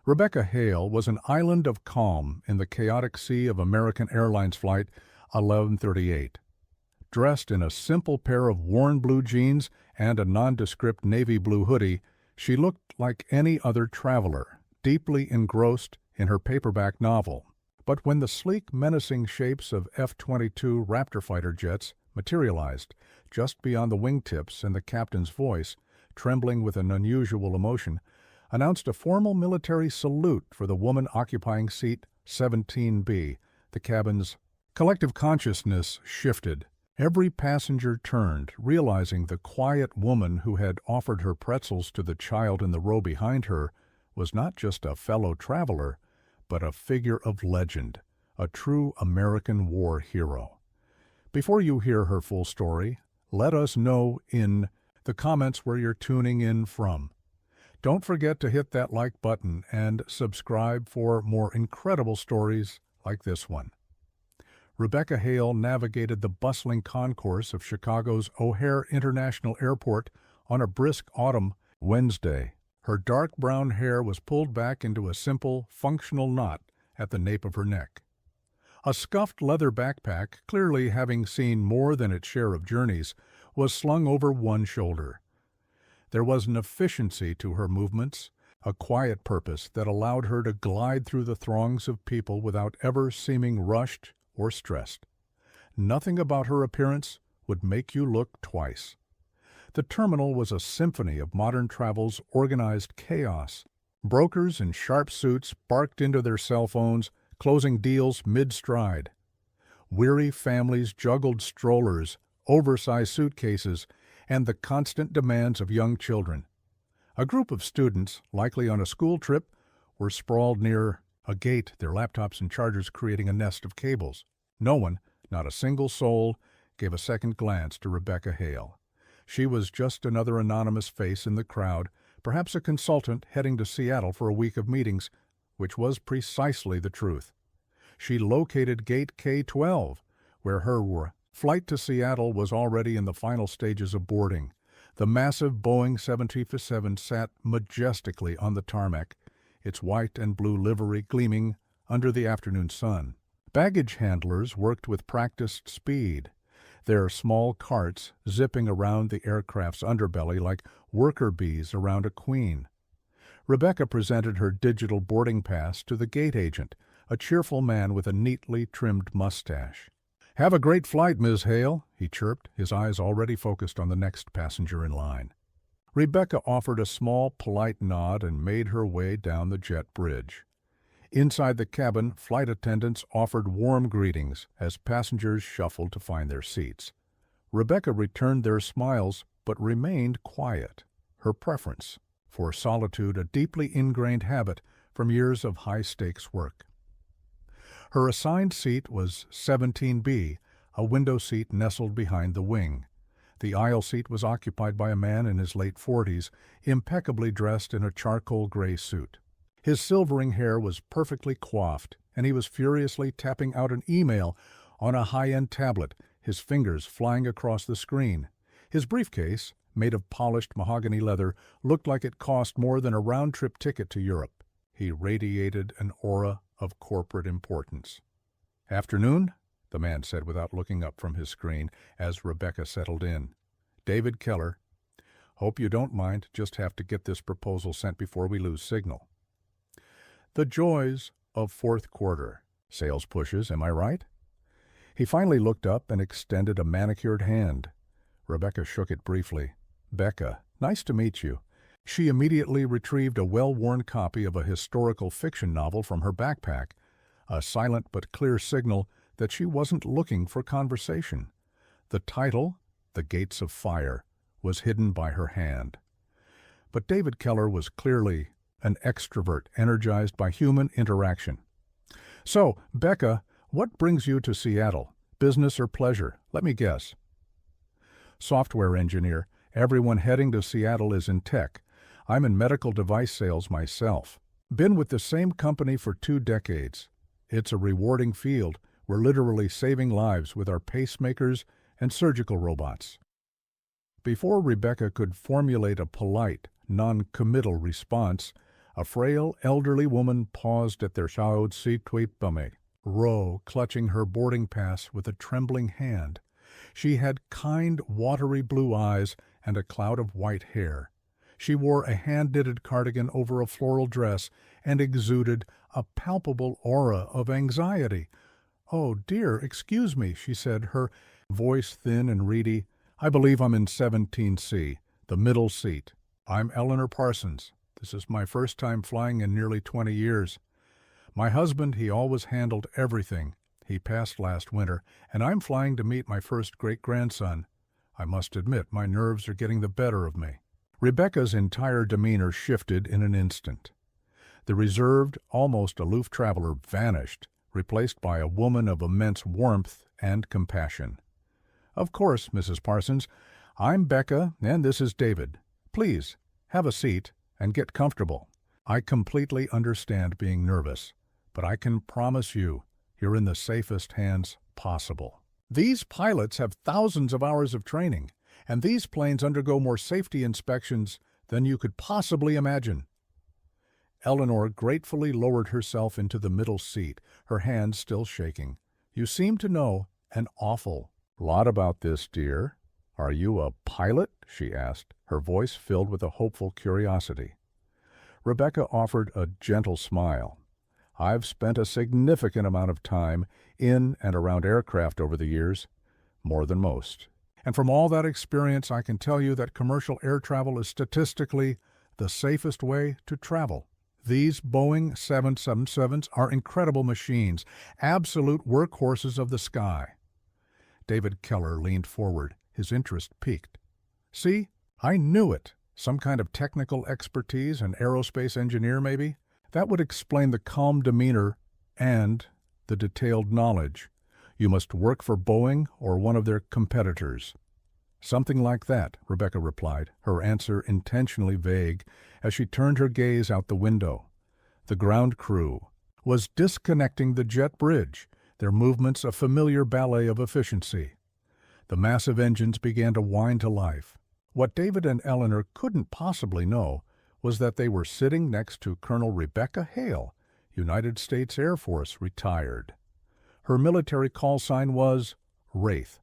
Rebecca Hale was an island of calm in the chaotic sea of American Airlines Flight 1138. Dressed in a simple pair of worn blue jeans and a nondescript navy blue hoodie, she looked like any other traveler, deeply engrossed in her paperback novel. But when the sleek, menacing shapes of F-22 Raptor fighter jets materialized just beyond the wingtips and the captain's voice, trembling with an unusual emotion, announced a formal military salute for the woman occupying seat 17B, the cabin's collective consciousness shifted. Every passenger turned, realizing the quiet woman who had offered her pretzels to the child in the row behind her was not just a fellow traveler, but a figure of legend, a true American war hero. Before you hear her full story, let us know in the comments where you're tuning in from. Don't forget to hit that like button and subscribe for more incredible stories like this one. Rebecca Hale navigated the bustling concourse of Chicago's O'Hare International Airport on a brisk autumn Wednesday. Her dark brown hair was pulled back into a simple, functional knot at the nape of her neck. A scuffed leather backpack, clearly having seen more than its share of journeys, was slung over one shoulder. There was an efficiency to her movements, a quiet purpose that allowed her to glide through the throngs of people without ever seeming rushed or stressed. Nothing about her appearance would make you look twice. The terminal was a symphony of modern travel's organized chaos. Brokers in sharp suits barked into their cell phones, closing deals mid-stride. Weary families juggled strollers, oversized suitcases, and the constant demands of young children. A group of students, likely on a school trip, were sprawled near a gate, their laptops and chargers creating a nest of cables. No one, not a single soul, gave a second glance to Rebecca Hale. She was just another anonymous face in the crowd, perhaps a consultant heading to Seattle for a week of meetings, which was precisely the truth. She located Gate K-12, where her flight to Seattle was already in the final stages of boarding. The massive Boeing 737 sat majestically on the tarmac, its white and blue livery gleaming under the afternoon sun. Baggage handlers worked with practiced speed, their small carts zipping around the aircraft's underbelly like worker bees around a queen. Rebecca presented her digital boarding pass to the gate agent, a cheerful man with a neatly trimmed mustache. "Have a great flight, Ms. Hale," he chirped, his eyes already focused on the next passenger in line. Rebecca offered a small, polite nod and made her way down the jet bridge. Inside the cabin, flight attendants offered warm greetings as passengers shuffled to find their seats. Rebecca returned their smiles but remained quiet, her preference for solitude a deeply ingrained habit from years of high-stakes work. Her assigned seat was 17B, a window seat nestled behind the wing. The aisle seat was occupied by a man in his late 40s, impeccably dressed in a charcoal gray suit. His silvering hair was perfectly coiffed, and he was furiously tapping out an email on a high-end tablet, his fingers flying across the screen. His briefcase, made of polished mahogany leather, looked like it cost more than a round-trip ticket to Europe. He radiated an aura of corporate importance. "Afternoon," the man said without looking up from his screen as Rebecca settled in. "David Keller. Hope you don't mind, just have to get this proposal sent before we lose signal." The joys of fourth quarter. Sales pushes, am I right? He finally looked up and extended a manicured hand. Rebecca shook it briefly. "Becca, nice to meet you." She immediately retrieved a well-worn copy of a historical fiction novel from her backpack, a silent but clear signal that she wasn't looking for conversation. The title, The Gates of Fire, was hidden by her hand. But David Keller was clearly an extrovert energized by human interaction. "So, Becca, what brings you to Seattle? Business or pleasure? Let me guess." "Software engineer. Everyone heading to Seattle is in tech. I'm in medical device sales myself. Been with the same company for 2 decades. It's a rewarding field. We're literally saving lives with our pacemakers and surgical robots." Before Rebecca could formulate a polite, non-committal response, A frail, elderly woman paused at their chaud-situé row, clutching her boarding pass with a trembling hand. She had kind, watery blue eyes and a cloud of white hair. She wore a hand-knitted cardigan over a floral dress and exuded a palpable aura of anxiety. "Oh, dear, excuse me," she said, her voice thin and reedy. "I believe I'm in 17C, the middle seat. I'm Eleanor Parsons. This is my first time flying in nearly 20 years. My husband, he always handled everything. He passed last winter, and I'm flying to meet my first great-grandson. I must admit, my nerves are getting the better of me." Rebecca's entire demeanor shifted in an instant. The reserved, almost aloof traveler vanished, replaced by a woman of immense warmth and compassion. "Of course, Mrs. Parsons. I'm Becca, and this is David. Please, have a seat and get comfortable. I completely understand being nervous, but I can promise you, you're in the safest hands possible. These pilots have thousands of hours of training, and these planes undergo more safety inspections than you could possibly imagine." Eleanor gratefully lowered herself into the middle seat, her hands still shaking. "You seem to know an awful lot about this, dear. Are you a pilot?" she asked, her voice filled with a hopeful curiosity. Rebecca offered a gentle smile. "I've spent a significant amount of time in and around aircraft over the years, more than most. And from all that experience, I can tell you that commercial air travel is statistically the safest way to travel. These Boeing 777s are incredible machines, absolute workhorses of the sky." David Keller leaned forward, his interest piqued. "See, I knew it. Some kind of technical expertise, an aerospace engineer maybe? That would explain the calm demeanor and the detailed knowledge. You must work for Boeing or one of their competitors." "Something like that," Rebecca replied, her answer intentionally vague, as she turned her gaze out the window. The ground crew was disconnecting the jet bridge, their movements a familiar ballet of efficiency. The massive engines began to whine to life. What David and Eleanor couldn't possibly know was that they were sitting next to Colonel Rebecca Hale, United States Air Force, retired. Her military call sign was Wraith,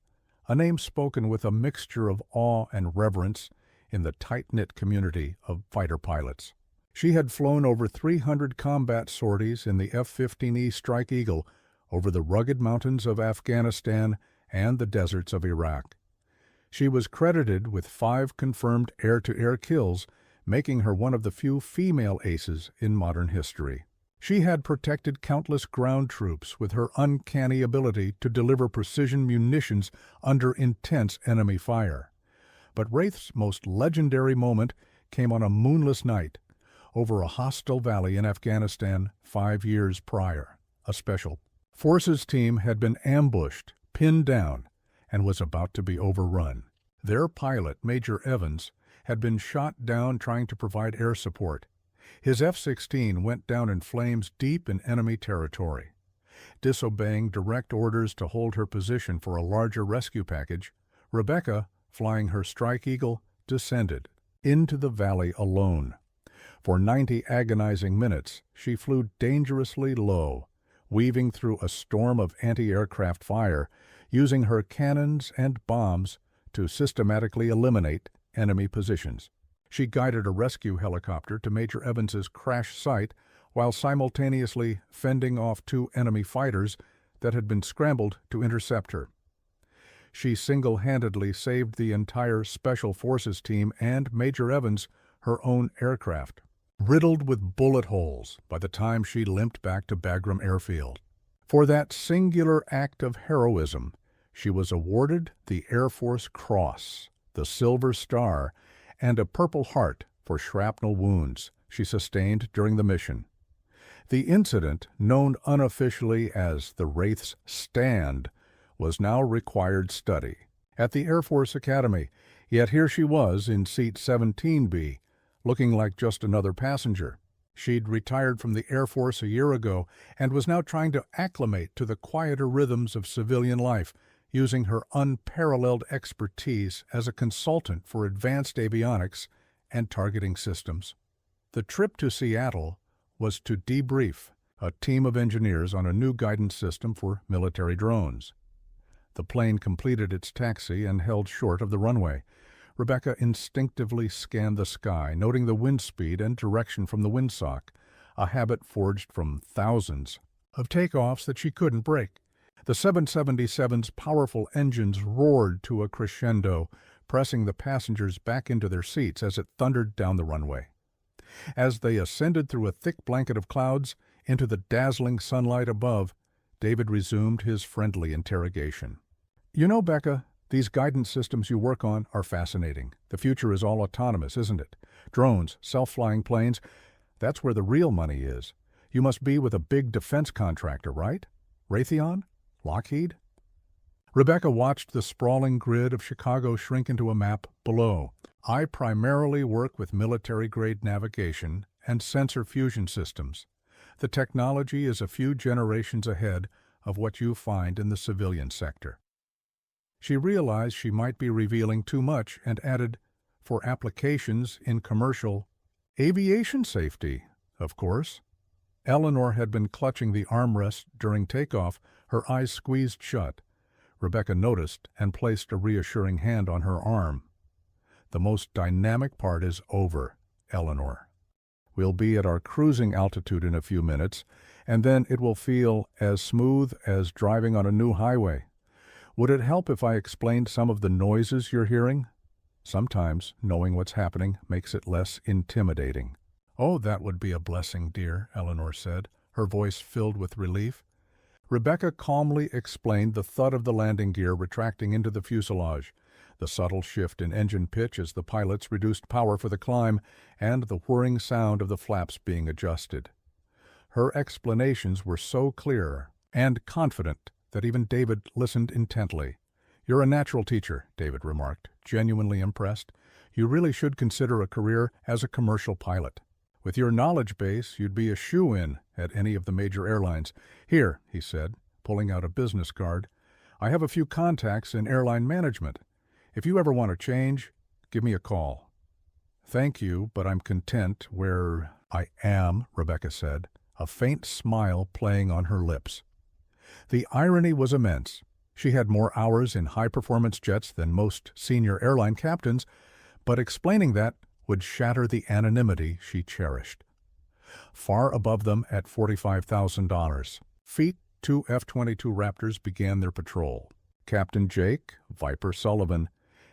a name spoken with a mixture of awe and reverence in the tight-knit community of fighter pilots. She had flown over 300 combat sorties in the F-15E Strike Eagle over the rugged mountains of Afghanistan and the deserts of Iraq. She was credited with 5 confirmed air-to-air kills, making her one of the few female aces in modern history. She had protected countless ground troops with her uncanny ability to deliver precision munitions under intense enemy fire. But Wraith's most legendary moment came on a moonless night over a hostile valley in Afghanistan 5 years prior. A special forces team had been ambushed, pinned down, and was about to be overrun. Their pilot, Major Evans, had been shot down trying to provide air support. His F-16 went down in flames deep in enemy territory. Disobeying direct orders to hold her position for a larger rescue package, Rebecca, flying her Strike Eagle, descended into the valley alone. For 90 agonizing minutes, she flew dangerously low, weaving through a storm of anti-aircraft fire, using her cannons and bombs to systematically eliminate enemy positions. She guided a rescue helicopter to Major Evans's crash site while simultaneously fending off 2 enemy fighters that had been scrambled to intercept her. She single-handedly saved the entire Special Forces team and Major Evans her own aircraft, riddled with bullet holes by the time she limped back to Bagram Airfield. For that singular act of heroism, she was awarded the Air Force Cross, the Silver Star, and a Purple Heart for shrapnel wounds she sustained during the mission. The incident, known unofficially as the Wraith's Stand, was now required study at the Air Force Academy, yet here she was in seat 17B, looking like just another passenger. She'd retired from the Air Force a year ago and was now trying to acclimate to the quieter rhythms of civilian life, using her unparalleled expertise as a consultant for advanced avionics and targeting systems. The trip to Seattle was to debrief a team of engineers on a new guidance system for military drones. The plane completed its taxi and held short of the runway. Rebecca instinctively scanned the sky, noting the wind speed and direction from the windsock, a habit forged from thousands of takeoffs that she couldn't break. The 777's powerful engines roared to a crescendo, pressing the passengers back into their seats as it thundered down the runway. As they ascended through a thick blanket of clouds into the dazzling sunlight above, David resumed his friendly interrogation. "You know, Becca, these guidance systems you work on are fascinating. The future is all autonomous, isn't it? Drones, self-flying planes, that's where the real money is. You must be with a big defense contractor, right? Raytheon? Lockheed?" Rebecca watched the sprawling grid of Chicago shrink into a map below. "I primarily work with military-grade navigation and sensor fusion systems. The technology is a few generations ahead of what you find in the civilian sector." She realized she might be revealing too much and added, "For applications in commercial aviation safety, of course." Eleanor had been clutching the armrest during takeoff, her eyes squeezed shut. Rebecca noticed and placed a reassuring hand on her arm. "The most dynamic part is over, Eleanor. We'll be at our cruising altitude in a few minutes, and then it will feel as smooth as driving on a new highway. Would it help if I explained some of the noises you're hearing? Sometimes knowing what's happening makes it less intimidating." "Oh, that would be a blessing, dear," Eleanor said, her voice filled with relief. Rebecca calmly explained the thud of the landing gear retracting into the fuselage, the subtle shift in engine pitch as the pilots reduced power for the climb, and the whirring sound of the flaps being adjusted. Her explanations were so clear and confident that even David listened intently. "You're a natural teacher," David remarked, genuinely impressed. "You really should consider a career as a commercial pilot. With your knowledge base, you'd be a shoo-in at any of the major airlines. Here," he said, pulling out a business card, "I have a few contacts in airline management. If you ever want to change, give me a call." "Thank you, but I'm content where I am," Rebecca said, a faint smile playing on her lips. The irony was immense. She had more hours in high-performance jets than most senior airline captains, but explaining that would shatter the anonymity she cherished. Far above them at $45,000 feet, two F-22 Raptors began their patrol. Captain Jake "Viper" Sullivan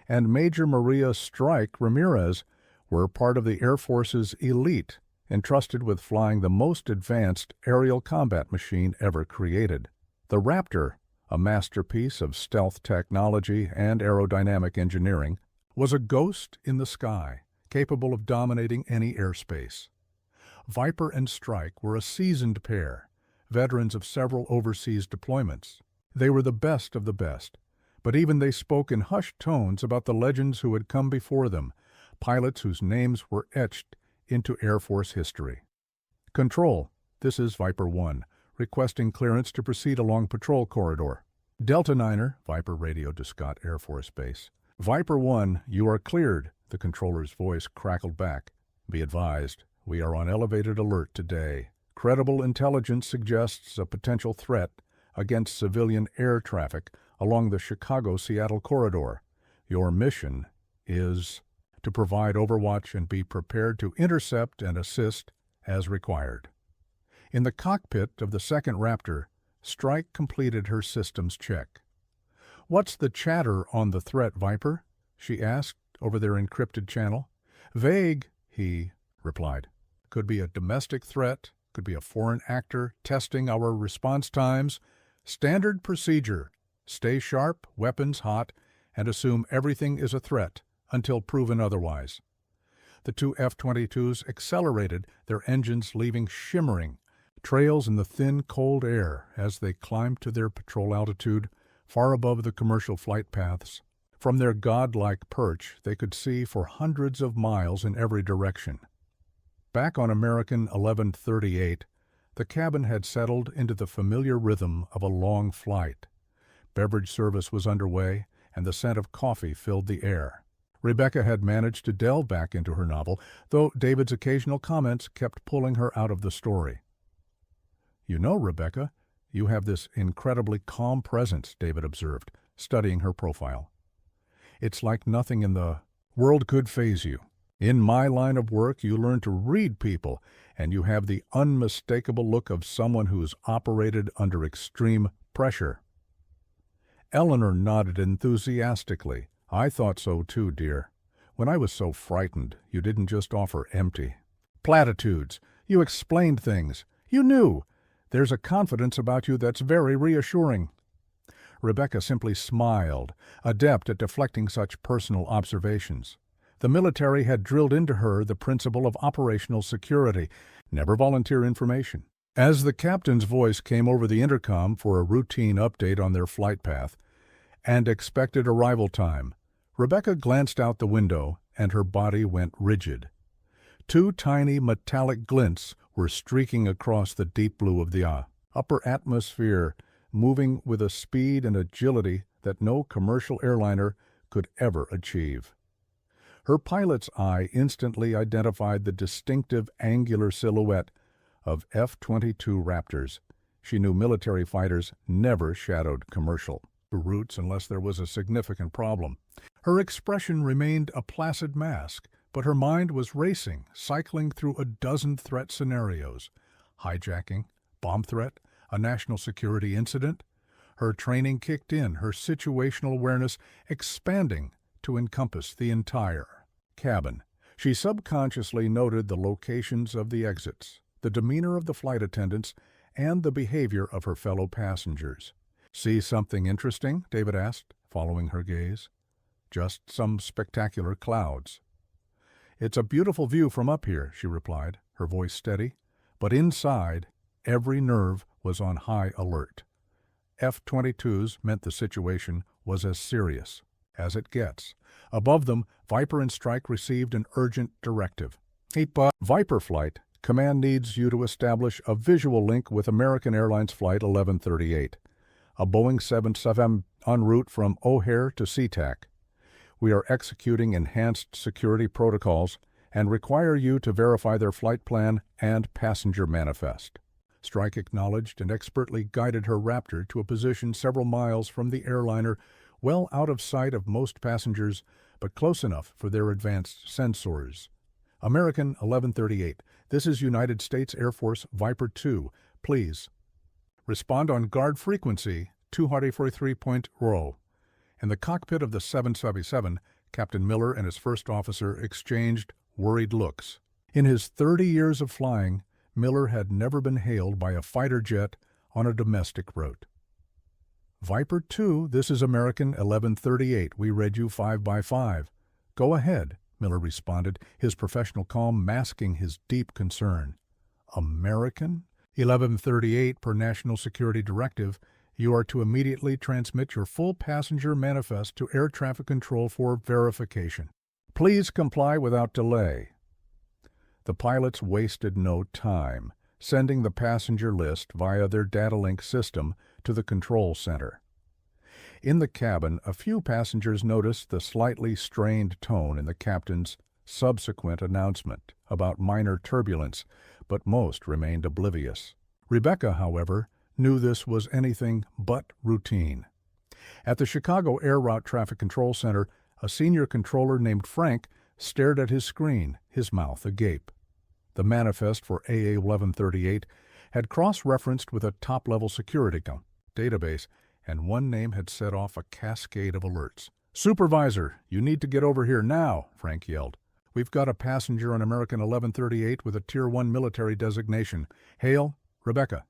and Major Maria "Strike" Ramirez were part of the Air Force's elite, entrusted with flying the most advanced aerial combat machine ever created. The Raptor, a masterpiece of stealth technology and aerodynamic engineering, was a ghost in the sky, capable of dominating any airspace. Viper and Strike were a seasoned pair, veterans of several overseas deployments. They were the best of the best, but even they spoke in hushed tones about the legends who had come before them, pilots whose names were etched into Air Force history. "Control, this is Viper 1, requesting clearance to proceed along patrol corridor." "Delta Niner," Viper radioed to Scott Air Force Base. "Viper 1, you are cleared," the controller's voice crackled back. "Be advised, we are on elevated alert today. Credible intelligence suggests a potential threat against civilian air traffic along the Chicago-Seattle corridor. Your mission is to provide overwatch and be prepared to intercept and assist as required." In the cockpit of the second Raptor, Strike completed her systems check. "What's the chatter on the threat, Viper?" she asked over their encrypted channel. "Vague," he replied. "Could be a domestic threat, could be a foreign actor testing our response times. Standard procedure: stay sharp, weapons hot, and assume everything is a threat until proven otherwise." The two F-22s accelerated, their engines leaving shimmering trails in the thin, cold air as they climbed to their patrol altitude, far above the commercial flight paths. From their godlike perch, they could see for hundreds of miles in every direction. Back on American 1138, the cabin had settled into the familiar rhythm of a long flight. Beverage service was underway, and the scent of coffee filled the air. Rebecca had managed to delve back into her novel, though David's occasional comments kept pulling her out of the story. "You know, Rebecca, you have this incredibly calm presence," David observed, studying her profile. "It's like nothing in the world could faze you. In my line of work, you learn to read people, and you have the unmistakable look of someone who's operated under extreme pressure." Eleanor nodded enthusiastically. "I thought so too, dear. When I was so frightened, you didn't just offer empty platitudes. You explained things. You knew. There's a confidence about you that's very reassuring." Rebecca simply smiled, adept at deflecting such personal observations. The military had drilled into her the principle of operational security: never volunteer information. As the captain's voice came over the intercom for a routine update on their flight path and expected arrival time, Rebecca glanced out the window and her body went rigid. Two tiny metallic glints were streaking across the deep blue of the upper atmosphere, moving with a speed and agility that no commercial airliner could ever achieve. Her pilot's eye instantly identified the distinctive angular silhouette of F-22 Raptors. She knew military fighters never shadowed commercial routes unless there was a significant problem. Her expression remained a placid mask, but her mind was racing, cycling through a dozen threat scenarios: hijacking, bomb threat, a national security incident. Her training kicked in, her situational awareness expanding to encompass the entire cabin. She subconsciously noted the locations of the exits, the demeanor of the flight attendants, and the behavior of her fellow passengers. "See something interesting?" David asked, following her gaze. "Just some spectacular clouds." "It's a beautiful view from up here," she replied, her voice steady. But inside, every nerve was on high alert. F-22s meant the situation was as serious as it gets. Above them, Viper and Strike received an urgent directive. Viper flight, command needs you to establish a visual link with American Airlines Flight 1138, a Boeing 777 en route from O'Hare to SeaTac. We are executing enhanced security protocols and require you to verify their flight plan and passenger manifest. Strike acknowledged and expertly guided her Raptor to a position several miles from the airliner, well out of sight of most passengers, but close enough for their advanced sensors. "American 1138, this is United States Air Force Viper 2. Please respond on guard frequency 243.0. In the cockpit of the 777, Captain Miller and his first officer exchanged worried looks. In his 30 years of flying, Miller had never been hailed by a fighter jet on a domestic route. "Viper 2, this is American 1138. We read you 5 by 5. Go ahead," Miller responded, his professional calm masking his deep concern. "American 1138, per National Security Directive, you are to immediately transmit your full passenger manifest to Air Traffic Control for verification. Please comply without delay." The pilots wasted no time, sending the passenger list via their data link system to the control center. In the cabin, a few passengers noticed the slightly strained tone in the captain's subsequent announcement about minor turbulence, but most remained oblivious. Rebecca, however, knew this was anything but routine. At the Chicago Air Route Traffic Control Center, a senior controller named Frank stared at his screen, his mouth agape. The manifest for AA 1138 had cross-referenced with a top-level security database, and one name had set off a cascade of alerts. "Supervisor, you need to get over here now," Frank yelled. "We've got a passenger on American 1138 with a Tier 1 military designation. Hail, Rebecca.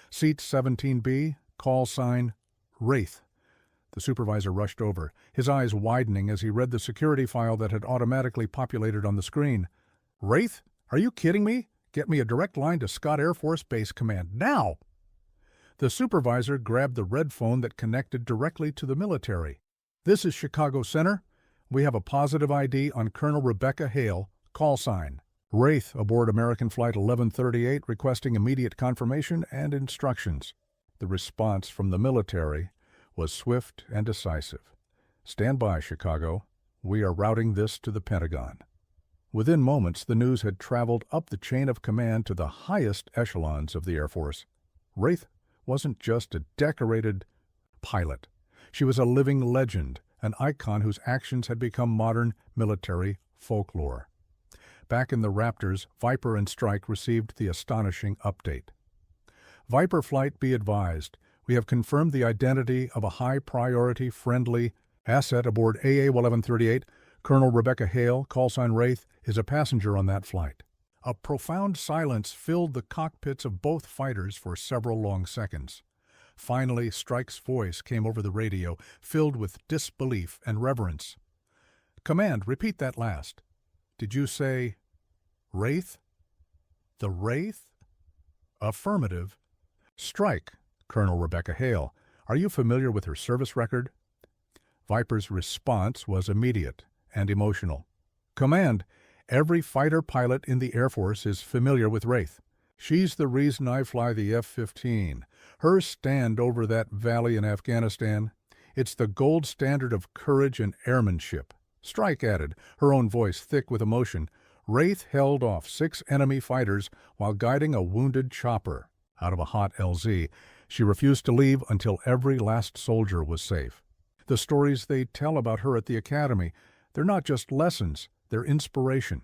Seat 17B, call sign, Wraith." The supervisor rushed over, his eyes widening as he read the security file that had automatically populated on the screen. "Wraith? Are you kidding me? Get me a direct line to Scott Air Force Base Command, now!" The supervisor grabbed the red phone that connected directly to the military. "This is Chicago Center. We have a positive ID on Colonel Rebecca Hale, call sign. Wraith aboard American Flight 1138 requesting immediate confirmation and instructions." The response from the military was swift and decisive. "Stand by, Chicago. We are routing this to the Pentagon." Within moments, the news had traveled up the chain of command to the highest echelons of the Air Force. Wraith wasn't just a decorated pilot. She was a living legend, an icon whose actions had become modern military folklore. Back in the Raptors, Viper and Strike received the astonishing update. "Viper flight, be advised. We have confirmed the identity of a high-priority, friendly asset aboard AA-1138. Colonel Rebecca Hale, callsign Wraith, is a passenger on that flight." A profound silence filled the cockpits of both fighters for several long seconds. Finally, Strike's voice came over the radio, filled with disbelief and reverence. "Command, repeat that last. Did you say Wraith? The Wraith?" "Affirmative." "Strike, Colonel Rebecca Hale. Are you familiar with her service record?" Viper's response was immediate and emotional. "Command, every fighter pilot in the Air Force is familiar with Wraith. She's the reason I fly the F-15. Her stand over that valley in Afghanistan, it's the gold standard of courage and airmanship." Strike added, her own voice thick with emotion, "Wraith held off 6 enemy fighters while guiding a wounded chopper out of a hot LZ. She refused to leave until every last soldier was safe." The stories they tell about her at the academy, they're not just lessons, they're inspiration.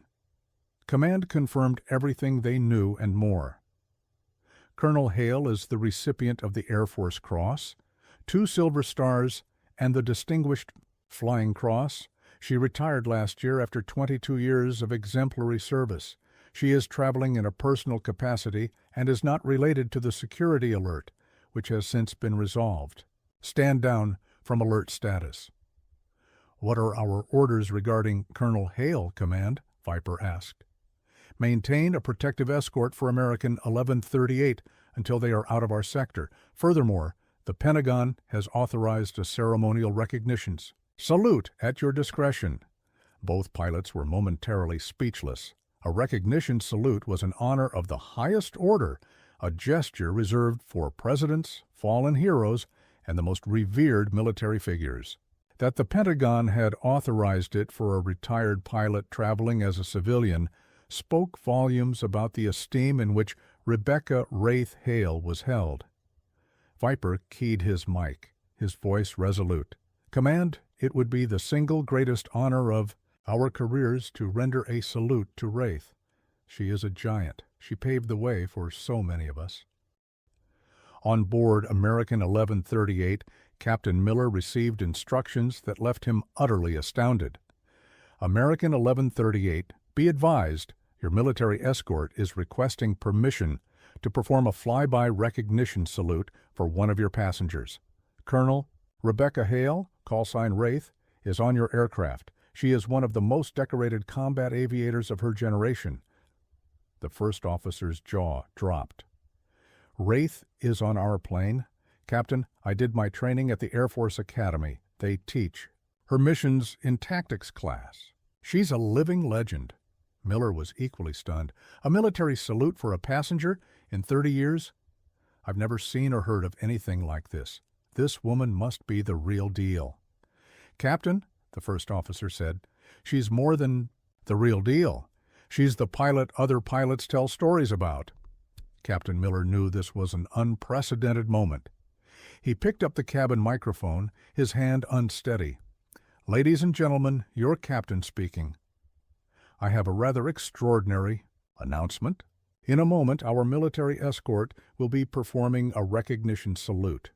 Command confirmed everything they knew and more. Colonel Hale is the recipient of the Air Force Cross, 2 Silver Stars, and the Distinguished Flying Cross. She retired last year after 22 years of exemplary service. She is traveling in a personal capacity and is not related to the security alert, which has since been resolved. Stand down from alert status. "What are our orders regarding Colonel Hale, Command?" Viper asked. "Maintain a protective escort for American 1138 until they are out of our sector. Furthermore, the Pentagon has authorized a ceremonial recognitions. Salute at your discretion." Both pilots were momentarily speechless. A recognition salute was an honor of the highest order, a gesture reserved for presidents, fallen heroes, and the most revered military figures. That the Pentagon had authorized it for a retired pilot traveling as a civilian spoke volumes about the esteem in which Rebecca Wraith Hale was held. Viper keyed his mic, his voice resolute. "Command, it would be the single greatest honor of our careers to render a salute to Wraith. She is a giant. She paved the way for so many of us." On board American 1138, Captain Miller received instructions that left him utterly astounded. "American 1138, be advised, your military escort is requesting permission to perform a flyby recognition salute for one of your passengers. Colonel Rebecca Hale, callsign Wraith, is on your aircraft. She is one of the most decorated combat aviators of her generation." The first officer's jaw dropped. "Wraith is on our plane. Captain, I did my training at the Air Force Academy. They teach her missions in tactics class. She's a living legend." Miller was equally stunned. "A military salute for a passenger in 30 years? I've never seen or heard of anything like this. This woman must be the real deal." "Captain," the first officer said, "she's more than the real deal. She's the pilot other pilots tell stories about." Captain Miller knew this was an unprecedented moment. He picked up the cabin microphone, his hand unsteady. "Ladies and gentlemen, your captain speaking. I have a rather extraordinary announcement. In a moment, our military escort will be performing a recognition salute.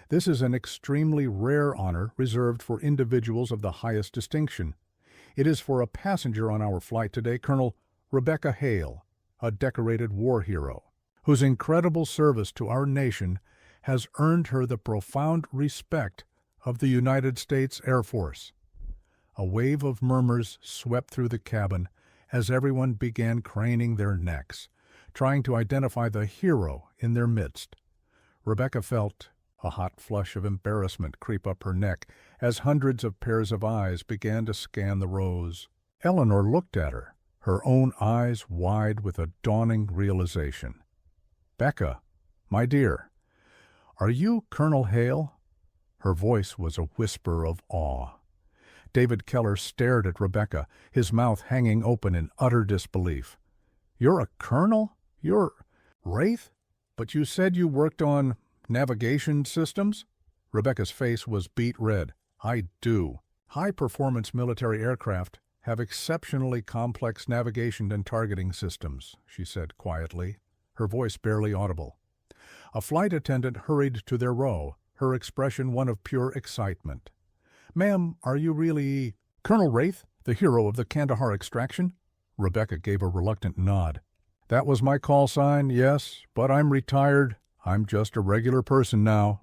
This is an extremely rare honor reserved for individuals of the highest distinction. It is for a passenger on our flight today, Colonel Rebecca Hale, a decorated war hero, whose incredible service to our nation has earned her the profound respect of the United States Air Force." A wave of murmurs swept through the cabin as everyone began craning their necks, trying to identify the hero in their midst. Rebecca felt a hot flush of embarrassment creep up her neck as hundreds of pairs of eyes began to scan the rows. Eleanor looked at her, her own eyes wide with a dawning realization. "Becca, my dear, are you Colonel Hale?" Her voice was a whisper of awe. David Keller stared at Rebecca, his mouth hanging open in utter disbelief. "You're a colonel? You're Wraith? But you said you worked on navigation systems?" Rebecca's face was beet red. "I do. High-performance military aircraft have exceptionally complex navigation and targeting systems," she said quietly, her voice barely audible. A flight attendant hurried to their row, her expression one of pure excitement. "Ma'am, are you really Colonel Wraith, the hero of the Kandahar extraction?" Rebecca gave a reluctant nod. "That was my call sign, yes, but I'm retired. I'm just a regular person now."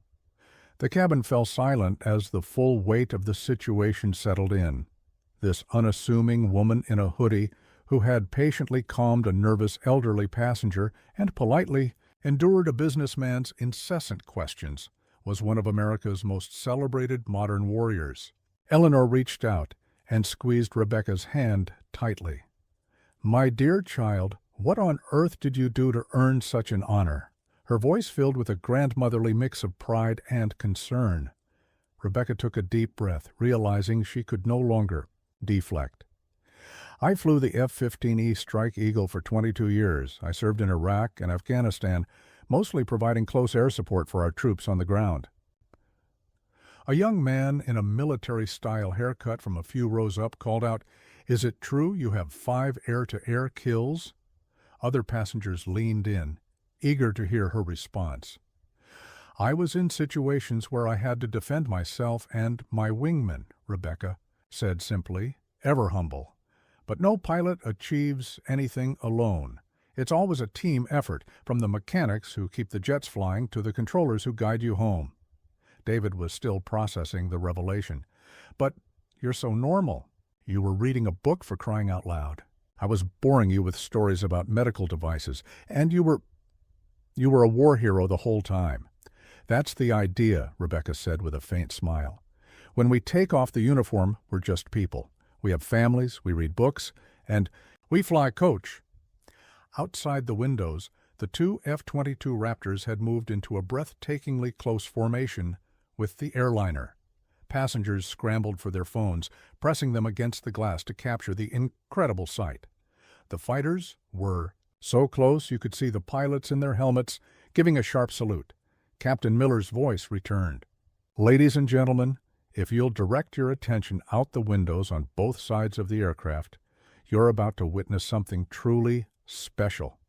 The cabin fell silent as the full weight of the situation settled in. This unassuming woman in a hoodie, who had patiently calmed a nervous elderly passenger and politely endured a businessman's incessant questions, was one of America's most celebrated modern warriors. Eleanor reached out and squeezed Rebecca's hand tightly. "My dear child, what on earth did you do to earn such an honor?" Her voice filled with a grandmotherly mix of pride and concern. Rebecca took a deep breath, realizing she could no longer deflect. "I flew the F-15E Strike Eagle for 22 years. I served in Iraq and Afghanistan, mostly providing close air support for our troops on the ground." A young man in a military-style haircut from a few rows up called out, "Is it true you have 5 air-to-air kills?" Other passengers leaned in, eager to hear her response. "I was in situations where I had to defend myself and my wingman," Rebecca said simply, ever humble. "But no pilot achieves anything alone. It's always a team effort, from the mechanics who keep the jets flying to the controllers who guide you home." David was still processing the revelation. "But you're so normal. You were reading a book, for crying out loud. I was boring you with stories about medical devices, and you were a war hero the whole time." "That's the idea," Rebecca said with a faint smile. "When we take off the uniform, we're just people. We have families, we read books, and we fly coach." Outside the windows, the 2 F-22 Raptors had moved into a breathtakingly close formation with the airliner. Passengers scrambled for their phones, pressing them against the glass to capture the incredible sight. The fighters were so close you could see the pilots in their helmets giving a sharp salute. Captain Miller's voice returned. "Ladies and gentlemen, if you'll direct your attention out the windows on both sides of the aircraft, you're about to witness something truly special."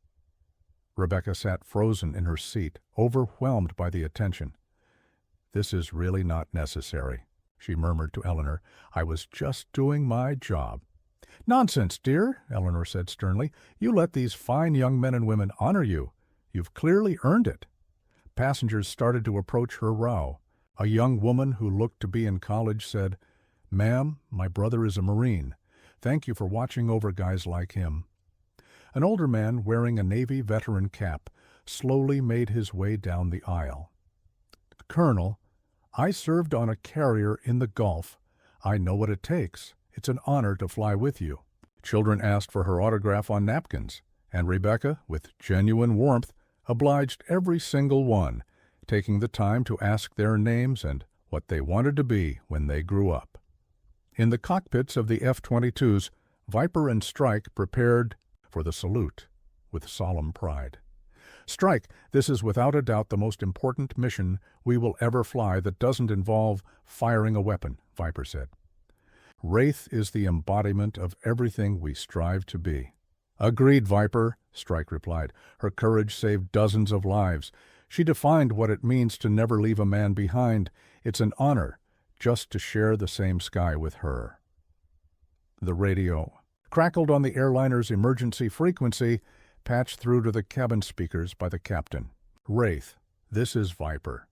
Rebecca sat frozen in her seat, overwhelmed by the attention. "This is really not necessary," she murmured to Eleanor. "I was just doing my job." "Nonsense, dear," Eleanor said sternly. "You let these fine young men and women honor you. You've clearly earned it." Passengers started to approach her row. A young woman who looked to be in college said, "Ma'am, my brother is a Marine. Thank you for watching over guys like him." An older man wearing a Navy veteran cap slowly made his way down the aisle. "Colonel, I served on a carrier in the Gulf. I know what it takes. It's an honor to fly with you." Children asked for her autograph on napkins, and Rebecca, with genuine warmth, obliged every single one, taking the time to ask their names and what they wanted to be when they grew up. In the cockpits of the F-22s, Viper and Strike prepared for the salute with solemn pride. "Strike, this is without a doubt the most important mission we will ever fly that doesn't involve firing a weapon," Viper said. "Wraith is the embodiment of everything we strive to be." "Agreed, Viper," Strike replied. Her courage saved dozens of lives. She defined what it means to never leave a man behind. It's an honor just to share the same sky with her. The radio crackled on the airliner's emergency frequency, patched through to the cabin speakers by the captain. "Wraith, this is Viper.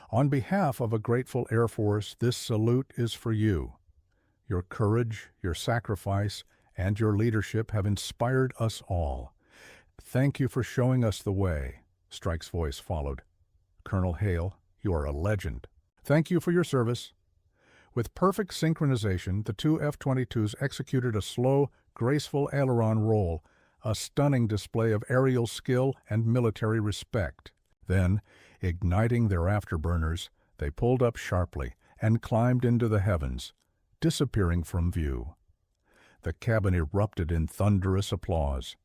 On behalf of a grateful Air Force, this salute is for you. Your courage, your sacrifice, and your leadership have inspired us all. Thank you for showing us the way." Strike's voice followed. "Colonel Hale, you are a legend. Thank you for your service." With perfect synchronization, the 2 F-22s executed a slow, graceful aileron roll, a stunning display of aerial skill and military respect. Then, igniting their afterburners, they pulled up sharply and climbed into the heavens, disappearing from view. The cabin erupted in thunderous applause.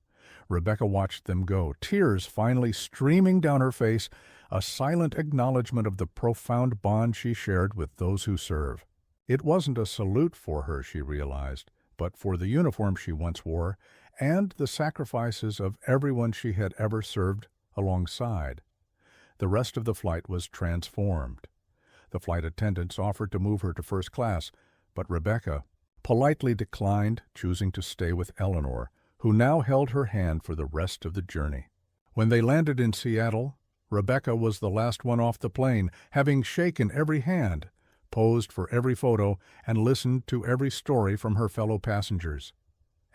Rebecca watched them go, tears finally streaming down her face, a silent acknowledgment of the profound bond she shared with those who serve. It wasn't a salute for her, she realized, but for the uniform she once wore and the sacrifices of everyone she had ever served alongside. The rest of the flight was transformed. The flight attendants offered to move her to first class, but Rebecca politely declined, choosing to stay with Eleanor, who now held her hand for the rest of the journey. When they landed in Seattle, Rebecca was the last one off the plane, having shaken every hand, posed for every photo, and listened to every story from her fellow passengers.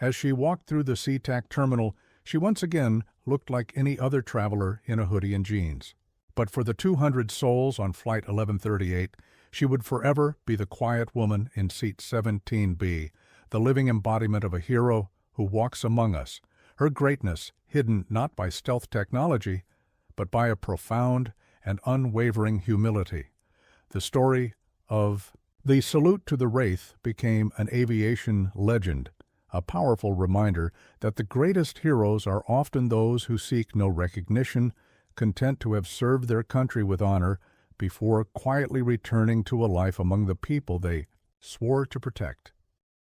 As she walked through the SeaTac terminal, she once again looked like any other traveler in a hoodie and jeans. But for the 200 souls on Flight 1138, she would forever be the quiet woman in seat 17B, the living embodiment of a hero who walks among us, her greatness hidden not by stealth technology, but by a profound and unwavering humility. The story of the salute to the Wraith became an aviation legend, a powerful reminder that the greatest heroes are often those who seek no recognition, content to have served their country with honor before quietly returning to a life among the people they swore to protect.